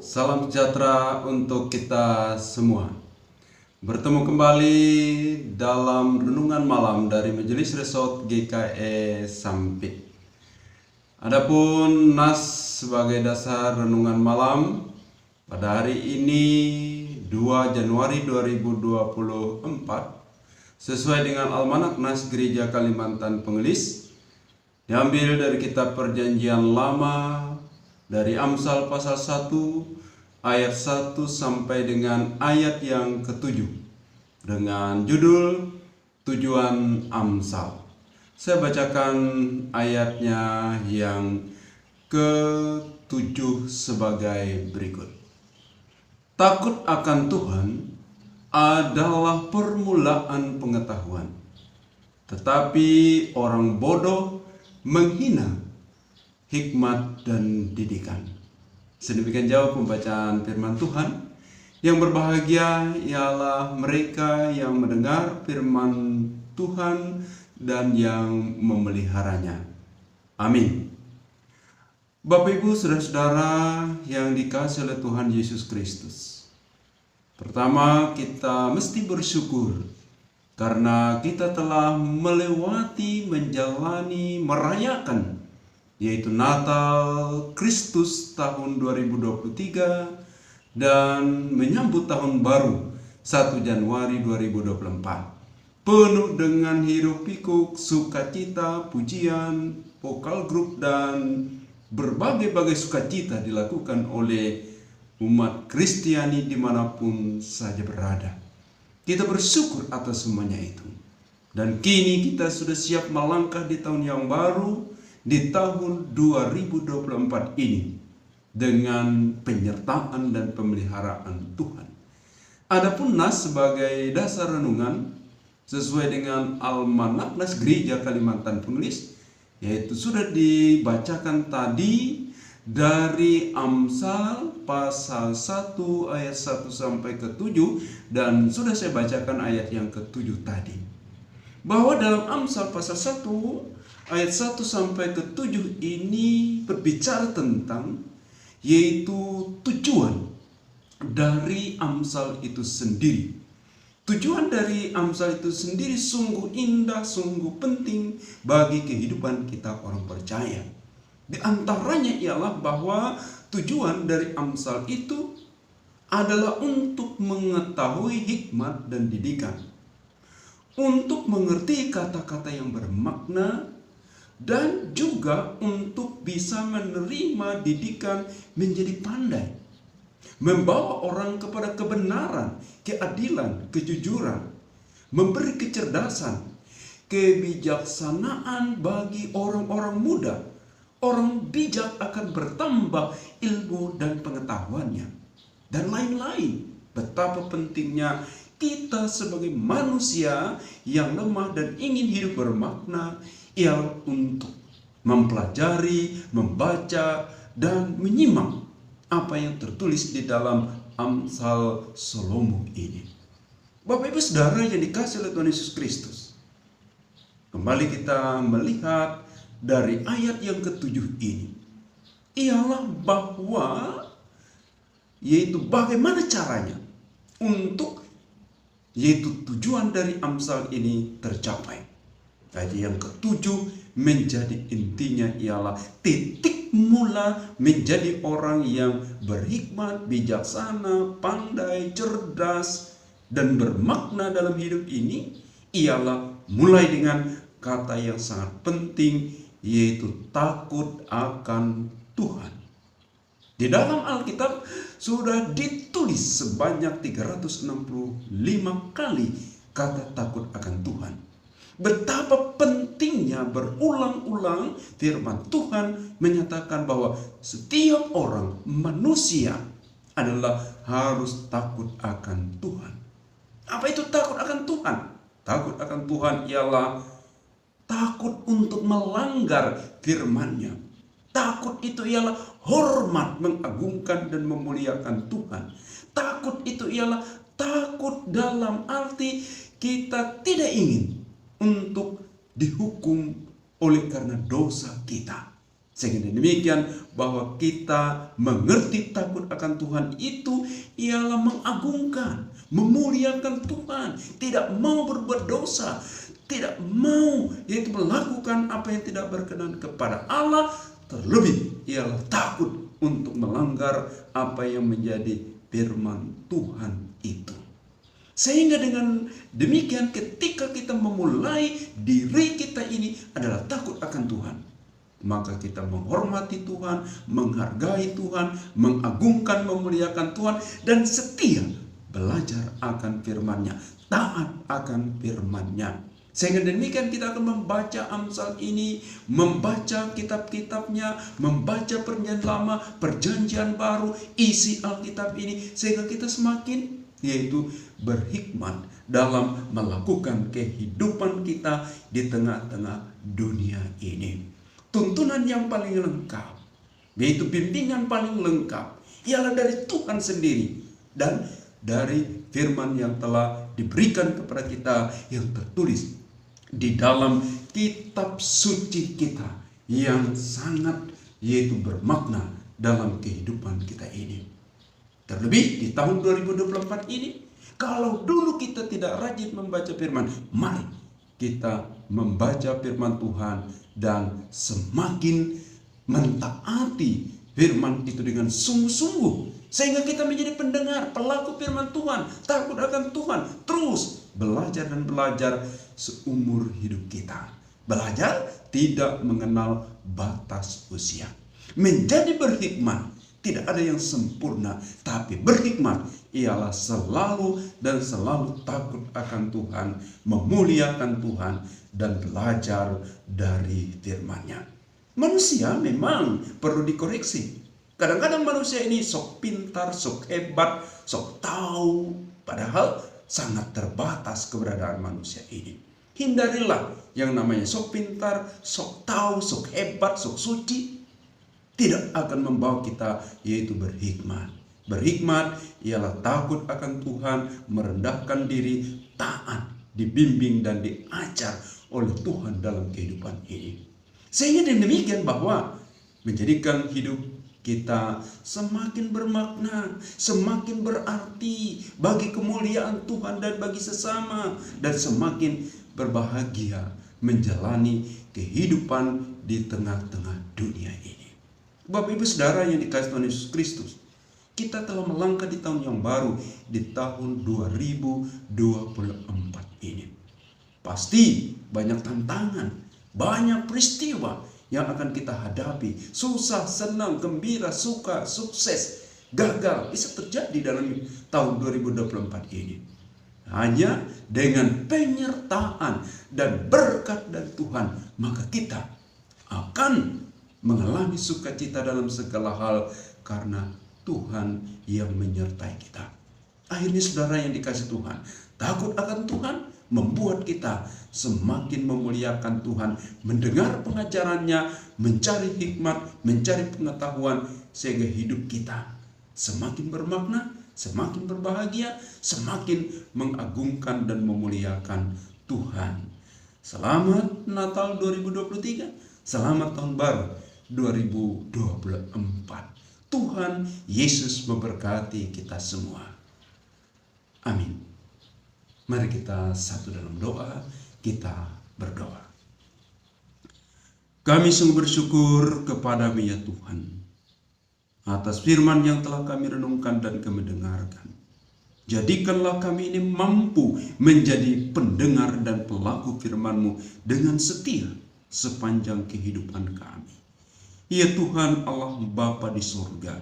Salam sejahtera untuk kita semua. Bertemu kembali dalam renungan malam dari Majelis Resort GKE Sampit. Adapun nas sebagai dasar renungan malam pada hari ini 2 Januari 2024 sesuai dengan Almanak Nas Gereja Kalimantan Pengelis, diambil dari kitab Perjanjian Lama dari Amsal pasal 1 ayat 1 sampai dengan ayat yang ke-7 dengan judul Tujuan Amsal. Saya bacakan ayatnya yang ke-7 sebagai berikut. Takut akan Tuhan adalah permulaan pengetahuan, tetapi orang bodoh menghina hikmat dan didikan. Sedemikian jauh pembacaan firman Tuhan. Yang berbahagia ialah mereka yang mendengar firman Tuhan dan yang memeliharanya. Amin. Bapak Ibu saudara-saudara yang dikasihi oleh Tuhan Yesus Kristus. Pertama, kita mesti bersyukur karena kita telah melewati, menjalani, merayakan yaitu Natal Kristus tahun 2023 dan menyambut tahun baru 1 Januari 2024. Penuh dengan hiruk pikuk, sukacita, pujian, vokal grup dan berbagai-bagai sukacita dilakukan oleh umat Kristiani dimanapun saja berada. Kita bersyukur atas semuanya itu. Dan kini kita sudah siap melangkah di tahun yang baru, di tahun 2024 ini dengan penyertaan dan pemeliharaan Tuhan. Adapun nas sebagai dasar renungan sesuai dengan Almanak Nas Gereja Kalimantan Pengelis, yaitu sudah dibacakan tadi dari Amsal pasal 1 ayat 1 sampai ke-7 dan sudah saya bacakan ayat yang ke-7 tadi. Bahwa dalam Amsal pasal 1 ayat 1 sampai ke-7 ini berbicara tentang yaitu tujuan dari Amsal itu sendiri. Tujuan dari Amsal itu sendiri sungguh indah, sungguh penting bagi kehidupan kita orang percaya. Di antaranya ialah bahwa tujuan dari Amsal itu adalah untuk mengetahui hikmat dan didikan, untuk mengerti kata-kata yang bermakna, dan juga untuk bisa menerima didikan menjadi pandai, membawa orang kepada kebenaran, keadilan, kejujuran, memberi kecerdasan, kebijaksanaan bagi orang-orang muda. Orang bijak akan bertambah ilmu dan pengetahuannya, dan lain-lain. Betapa pentingnya kita sebagai manusia yang lemah dan ingin hidup bermakna ialah untuk mempelajari, membaca, dan menyimak apa yang tertulis di dalam Amsal Salomo ini. Bapak Ibu Saudara yang dikasihi oleh Tuhan Yesus Kristus, kembali kita melihat dari ayat yang ke-7 ini, ialah bahwa yaitu bagaimana caranya untuk yaitu tujuan dari Amsal ini tercapai. Jadi yang ke-7 menjadi intinya ialah titik mula menjadi orang yang berhikmat, bijaksana, pandai, cerdas, dan bermakna dalam hidup ini ialah mulai dengan kata yang sangat penting, yaitu takut akan Tuhan. Di dalam Alkitab sudah ditulis sebanyak 365 kali kata takut akan Tuhan. Betapa pentingnya berulang-ulang firman Tuhan menyatakan bahwa setiap orang manusia adalah harus takut akan Tuhan. Apa itu takut akan Tuhan? Takut akan Tuhan ialah takut untuk melanggar firman-Nya. Takut itu ialah hormat, mengagungkan dan memuliakan Tuhan. Takut itu ialah takut dalam arti kita tidak ingin untuk dihukum oleh karena dosa kita. Sehingga demikian bahwa kita mengerti takut akan Tuhan itu ialah mengagungkan, memuliakan Tuhan, tidak mau berbuat dosa, tidak mau yaitu melakukan apa yang tidak berkenan kepada Allah, terlebih ialah takut untuk melanggar apa yang menjadi firman Tuhan itu. Sehingga dengan demikian ketika kita memulai diri kita ini adalah takut akan Tuhan, maka kita menghormati Tuhan, menghargai Tuhan, mengagungkan, memuliakan Tuhan, dan setia belajar akan firman-Nya, taat akan firman-Nya. Sehingga demikian kita akan membaca Amsal ini, membaca kitab-kitabnya, membaca Perjanjian Lama, Perjanjian Baru, isi Alkitab ini, sehingga kita semakin yaitu berhikmat dalam melakukan kehidupan kita di tengah-tengah dunia ini. Tuntunan yang paling lengkap, yaitu bimbingan paling lengkap, ialah dari Tuhan sendiri dan dari firman yang telah diberikan kepada kita yang tertulis di dalam kitab suci kita yang sangat yaitu bermakna dalam kehidupan kita ini. Terlebih di tahun 2024 ini, kalau dulu kita tidak rajin membaca firman, mari kita membaca firman Tuhan dan semakin mentaati firman itu dengan sungguh-sungguh, sehingga kita menjadi pendengar, pelaku firman Tuhan, takut akan Tuhan, terus belajar dan belajar seumur hidup kita. Belajar tidak mengenal batas usia. Menjadi berhikmat, tidak ada yang sempurna, tapi berhikmat ialah selalu dan selalu takut akan Tuhan, memuliakan Tuhan, dan belajar dari firman-Nya. Manusia memang perlu dikoreksi. Kadang-kadang manusia ini sok pintar, sok hebat, sok tahu, padahal sangat terbatas keberadaan manusia ini. Hindarilah yang namanya sok pintar, sok tahu, sok hebat, sok suci. Tidak akan membawa kita yaitu berhikmat. Berhikmat ialah takut akan Tuhan, merendahkan diri, taat, dibimbing dan diajar oleh Tuhan dalam kehidupan ini. Sehingga demikian bahwa menjadikan hidup kita semakin bermakna, semakin berarti bagi kemuliaan Tuhan dan bagi sesama, dan semakin berbahagia menjalani kehidupan di tengah-tengah dunia ini. Bapak Ibu Saudara yang dikasihi Tuhan Yesus Kristus, kita telah melangkah di tahun yang baru, di tahun 2024 ini. Pasti banyak tantangan, banyak peristiwa yang akan kita hadapi. Susah, senang, gembira, suka, sukses, gagal, bisa terjadi dalam tahun 2024 ini. Hanya dengan penyertaan dan berkat dari Tuhan, maka kita akan mengalami sukacita dalam segala hal karena Tuhan yang menyertai kita. Akhirnya saudara yang dikasihi Tuhan, takut akan Tuhan membuat kita semakin memuliakan Tuhan, mendengar pengajarannya, mencari hikmat, mencari pengetahuan, sehingga hidup kita semakin bermakna, semakin berbahagia, semakin mengagungkan dan memuliakan Tuhan. Selamat Natal 2023, selamat tahun baru 2024. Tuhan Yesus memberkati kita semua. Amin. Mari kita satu dalam doa, kita berdoa. Kami sungguh bersyukur kepada-Mu ya Tuhan, atas firman yang telah kami renungkan dan kami dengarkan. Jadikanlah kami ini mampu menjadi pendengar dan pelaku firman-Mu dengan setia sepanjang kehidupan kami. Ya Tuhan Allah Bapa di surga,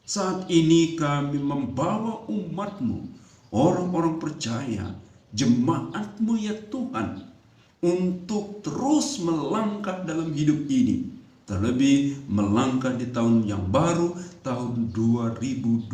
saat ini kami membawa umat-Mu, orang-orang percaya, jemaat-Mu ya Tuhan, untuk terus melangkah dalam hidup ini. Terlebih melangkah di tahun yang baru, tahun 2024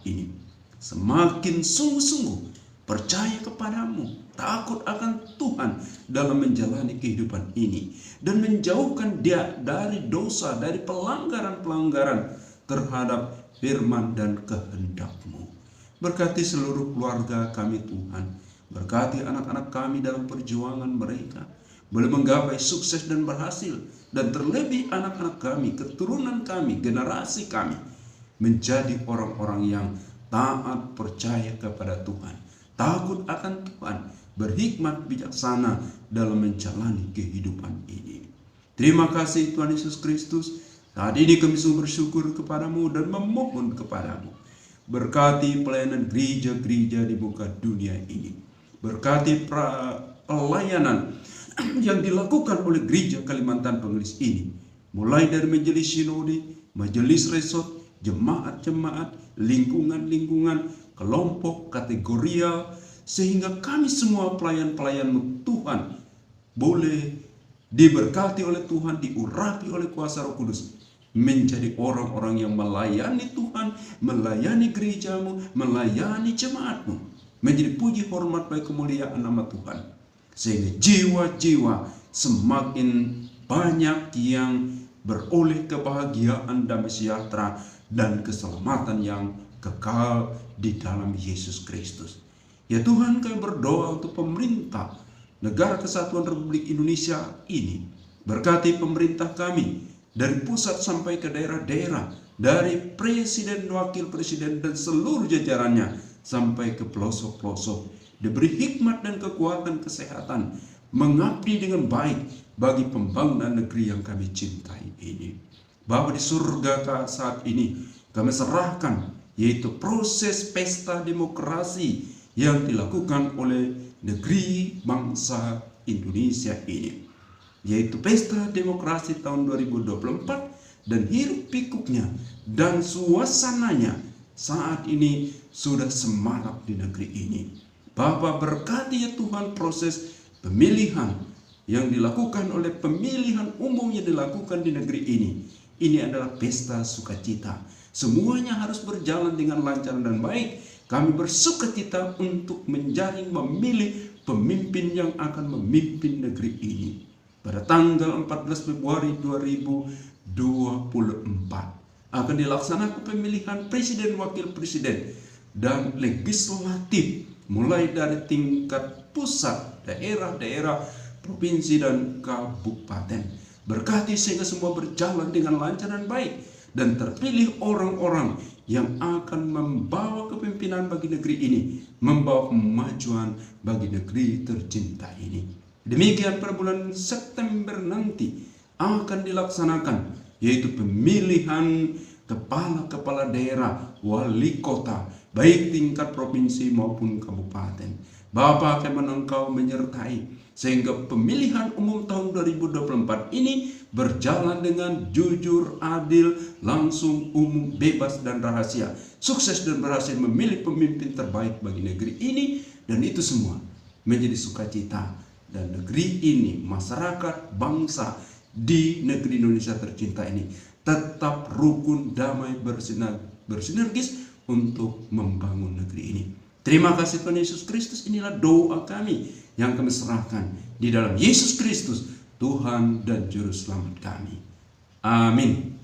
ini. Semakin sungguh-sungguh percaya kepadamu, takut akan Tuhan dalam menjalani kehidupan ini, dan menjauhkan dia dari dosa, dari pelanggaran-pelanggaran terhadap firman dan kehendak-Mu. Berkati seluruh keluarga kami Tuhan, berkati anak-anak kami dalam perjuangan mereka, boleh menggapai sukses dan berhasil. Dan terlebih anak-anak kami, keturunan kami, generasi kami menjadi orang-orang yang taat, percaya kepada Tuhan, takut akan Tuhan, berhikmat bijaksana dalam menjalani kehidupan ini. Terima kasih Tuhan Yesus Kristus. Saat ini kami sungguh bersyukur kepadamu dan memohon kepadamu. Berkati pelayanan gereja-gereja di muka dunia ini. Berkati pelayanan yang dilakukan oleh gereja Kalimantan Pengelis ini. Mulai dari majelis sinode, majelis resort, jemaat-jemaat, lingkungan-lingkungan, kelompok, kategorial, sehingga kami semua pelayan-pelayan Tuhan boleh diberkati oleh Tuhan, diurapi oleh kuasa Roh Kudus, menjadi orang-orang yang melayani Tuhan, melayani gerejamu, melayani jemaatmu, menjadi puji hormat bagi kemuliaan nama Tuhan, sehingga jiwa-jiwa semakin banyak yang beroleh kebahagiaan, damai sejahtera, dan keselamatan yang kekal di dalam Yesus Kristus. Ya Tuhan, kami berdoa untuk pemerintah Negara Kesatuan Republik Indonesia ini. Berkati pemerintah kami dari pusat sampai ke daerah-daerah, dari presiden, wakil presiden, dan seluruh jajarannya sampai ke pelosok-pelosok. Diberi hikmat dan kekuatan kesehatan, mengabdi dengan baik bagi pembangunan negeri yang kami cintai ini. Bapa di surga, saat ini kami serahkan yaitu proses pesta demokrasi yang dilakukan oleh negeri bangsa Indonesia ini, yaitu pesta demokrasi tahun 2024, dan hiruk pikuknya dan suasananya saat ini sudah semarak di negeri ini. Bapa, berkati ya Tuhan proses pemilihan yang dilakukan oleh pemilihan umum yang dilakukan di negeri ini. Ini adalah pesta sukacita. Semuanya harus berjalan dengan lancar dan baik. Kami bersukacita untuk menjaring, memilih pemimpin yang akan memimpin negeri ini. Pada tanggal 14 Februari 2024 akan dilaksanakan pemilihan presiden, wakil presiden, dan legislatif, mulai dari tingkat pusat, daerah-daerah, provinsi, dan kabupaten. Berkati sehingga semua berjalan dengan lancar dan baik, dan terpilih orang-orang yang akan membawa kepemimpinan bagi negeri ini, membawa kemajuan bagi negeri tercinta ini. Demikian pada bulan September nanti akan dilaksanakan yaitu pemilihan kepala-kepala daerah, wali kota, baik tingkat provinsi maupun kabupaten. Bapa, firman Engkau menyertai sehingga pemilihan umum tahun 2024 ini berjalan dengan jujur, adil, langsung, umum, bebas, dan rahasia. Sukses dan berhasil memilih pemimpin terbaik bagi negeri ini, dan itu semua menjadi sukacita. Dan negeri ini, masyarakat, bangsa di negeri Indonesia tercinta ini tetap rukun, damai, bersinergis untuk membangun negeri ini. Terima kasih Tuhan Yesus Kristus. Inilah doa kami yang kami serahkan di dalam Yesus Kristus, Tuhan dan Juru Selamat kami. Amin.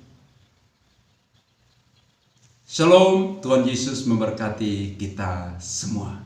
Shalom, Tuhan Yesus memberkati kita semua.